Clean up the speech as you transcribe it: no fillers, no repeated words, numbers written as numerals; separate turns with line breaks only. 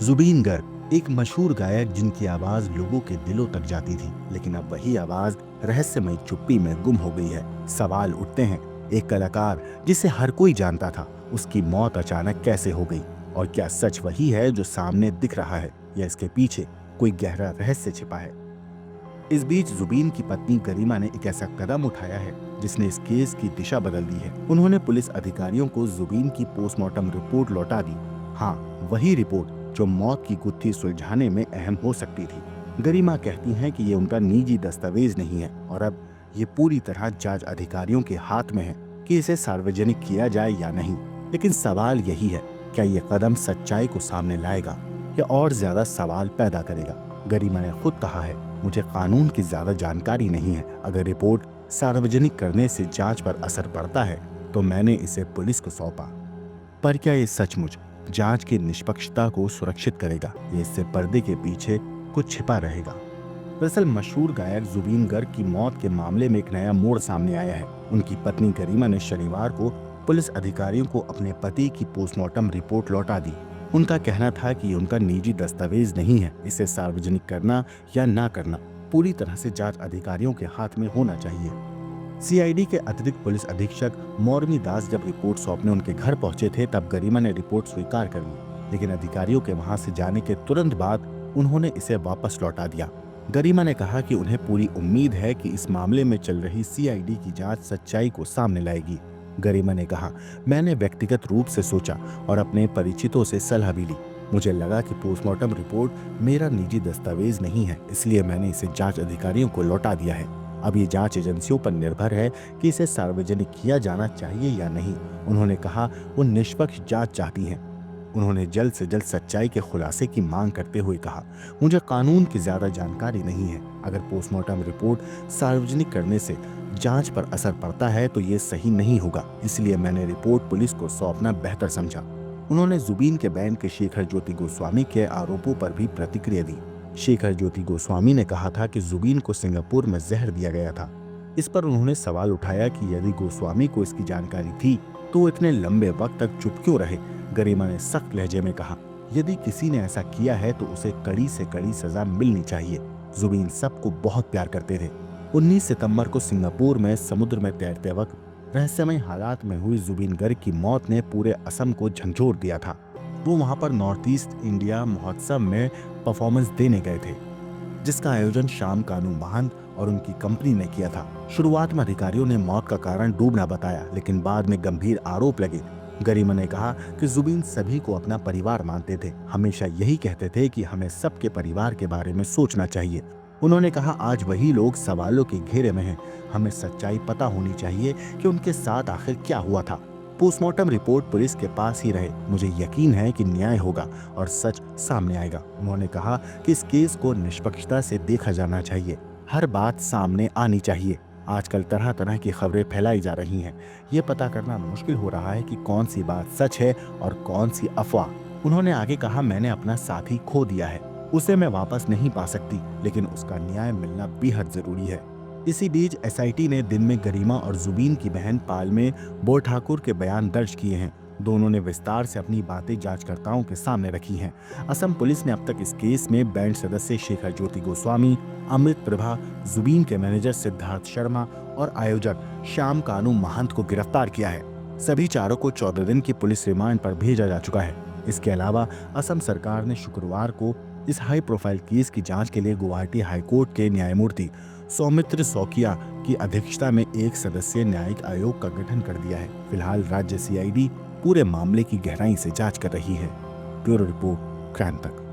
जुबीन गर्ग एक मशहूर गायक जिनकी आवाज लोगों के दिलों तक जाती थी, लेकिन अब वही आवाज रहस्यमय चुप्पी में गुम हो गई है। सवाल उठते हैं, एक कलाकार जिसे हर कोई जानता था, उसकी मौत अचानक कैसे हो गई? और क्या सच वही है जो सामने दिख रहा है, या इसके पीछे कोई गहरा रहस्य छिपा है? इस बीच जुबीन की पत्नी गरिमा ने एक ऐसा कदम उठाया है जिसने इस केस की दिशा बदल दी है। उन्होंने पुलिस अधिकारियों को जुबीन की पोस्टमार्टम रिपोर्ट लौटा दी। हाँ, वही रिपोर्ट जो मौत की गुत्थी सुलझाने में अहम हो सकती थी। गरिमा कहती हैं कि ये उनका निजी दस्तावेज नहीं है और अब ये पूरी तरह जांच अधिकारियों के हाथ में है कि इसे सार्वजनिक किया जाए या नहीं। लेकिन सवाल यही है, क्या ये कदम सच्चाई को सामने लाएगा या और ज्यादा सवाल पैदा करेगा? गरिमा ने खुद कहा है, मुझे कानून की ज्यादा जानकारी नहीं है। अगर रिपोर्ट सार्वजनिक करने से जांच पर असर पड़ता है तो मैंने इसे पुलिस को सौंपा। पर क्या ये सचमुच जांच की निष्पक्षता को सुरक्षित करेगा या इससे पर्दे के पीछे कुछ छिपा रहेगा? दरअसल मशहूर गायक जुबीन गर्ग की मौत के मामले में एक नया मोड़ सामने आया है। उनकी पत्नी गरिमा ने शनिवार को पुलिस अधिकारियों को अपने पति की पोस्टमार्टम रिपोर्ट लौटा दी। उनका कहना था कि ये उनका निजी दस्तावेज नहीं है, इसे सार्वजनिक करना या ना करना पूरी तरह से जांच अधिकारियों के हाथ में होना चाहिए। सीआईडी के अतिरिक्त पुलिस अधीक्षक मौर्मी दास जब रिपोर्ट सौंपने उनके घर पहुंचे थे, तब गरिमा ने रिपोर्ट स्वीकार कर ली, लेकिन अधिकारियों के वहां से जाने के तुरंत बाद उन्होंने इसे वापस लौटा दिया। गरिमा ने कहा कि उन्हें पूरी उम्मीद है कि इस मामले में चल रही सीआईडी की जांच सच्चाई को सामने लाएगी। गरिमा ने कहा, मैंने व्यक्तिगत रूप से सोचा और अपने परिचितों से सलाह भी ली। मुझे लगा कि पोस्टमार्टम रिपोर्ट मेरा निजी दस्तावेज नहीं है, इसलिए मैंने इसे जांच अधिकारियों को लौटा दिया है। अब ये जांच एजेंसियों पर निर्भर है कि इसे सार्वजनिक किया जाना चाहिए या नहीं। उन्होंने कहा, वो निष्पक्ष जांच चाहती हैं। उन्होंने जल्द से जल्द सच्चाई के खुलासे की मांग करते हुए कहा, मुझे कानून की ज्यादा जानकारी नहीं है। अगर पोस्टमार्टम रिपोर्ट सार्वजनिक करने से जांच पर असर पड़ता है तो ये सही नहीं होगा, इसलिए मैंने रिपोर्ट पुलिस को सौंपना बेहतर समझा। उन्होंने जुबीन के बैंड के शेखर ज्योति गोस्वामी के आरोपों पर भी प्रतिक्रिया दी। शेखर ज्योति गोस्वामी ने कहा था कि जुबीन को सिंगापुर में जहर दिया गया था। इस पर उन्होंने सवाल उठाया कि यदि गोस्वामी को इसकी जानकारी थी तो वो इतने लंबे वक्त तक चुप क्यों रहे। गरिमा ने सख्त लहजे में कहा, यदि किसी ने ऐसा किया है तो उसे कड़ी से कड़ी सजा मिलनी चाहिए। जुबीन सबको बहुत प्यार करते थे। 19 सितंबर को सिंगापुर में समुद्र में तैरते वक्त रहस्यमय हालात में हुई जुबीन गर्ग की मौत ने पूरे असम को झंझोर दिया था। वो वहां पर नॉर्थ ईस्ट इंडिया महोत्सव में परफॉर्मेंस देने गए थे, जिसका आयोजन श्याम कानू महंत और उनकी कंपनी ने किया था। शुरुआत में अधिकारियों ने मौत का कारण डूबना बताया, लेकिन बाद में गंभीर आरोप लगे। गरिमा ने कहा कि जुबीन सभी को अपना परिवार मानते थे, हमेशा यही कहते थे कि हमें सबके परिवार के बारे में सोचना चाहिए। उन्होंने कहा, आज वही लोग सवालों के घेरे में हैं। हमें सच्चाई पता होनी चाहिए कि उनके साथ आखिर क्या हुआ था। पोस्टमार्टम रिपोर्ट पुलिस के पास ही रहे। मुझे यकीन है कि न्याय होगा और सच सामने आएगा। उन्होंने कहा कि इस केस को निष्पक्षता से देखा जाना चाहिए, हर बात सामने आनी चाहिए। आजकल तरह तरह की खबरें फैलाई जा रही हैं। ये पता करना मुश्किल हो रहा है कि कौन सी बात सच है और कौन सी अफवाह। उन्होंने आगे कहा, मैंने अपना साथी खो दिया है, उसे मैं वापस नहीं पा सकती, लेकिन उसका न्याय मिलना बेहद जरूरी है। इसी बीच एसआईटी ने दिन में गरिमा और जुबीन की बहन पालमे बोरठाकुर के बयान दर्ज किए हैं। दोनों ने विस्तार से अपनी बातें जांचकर्ताओं के सामने रखी हैं। असम पुलिस ने अब तक इस केस में बैंड सदस्य शेखर ज्योति गोस्वामी, अमृत प्रभा, जुबीन के मैनेजर सिद्धार्थ शर्मा और आयोजक श्याम कानू महंत को गिरफ्तार किया है। सभी चारों को 14 दिन की पुलिस रिमांड पर भेजा जा चुका है। इसके अलावा असम सरकार ने शुक्रवार को इस हाई प्रोफाइल केस की जांच के लिए गुवाहाटी हाईकोर्ट के न्यायमूर्ति सौमित्र सौकिया की अध्यक्षता में एक सदस्यीय न्यायिक आयोग का गठन कर दिया है। फिलहाल राज्य सीआईडी पूरे मामले की गहराई से जांच कर रही है। Bureau report, क्रांतक।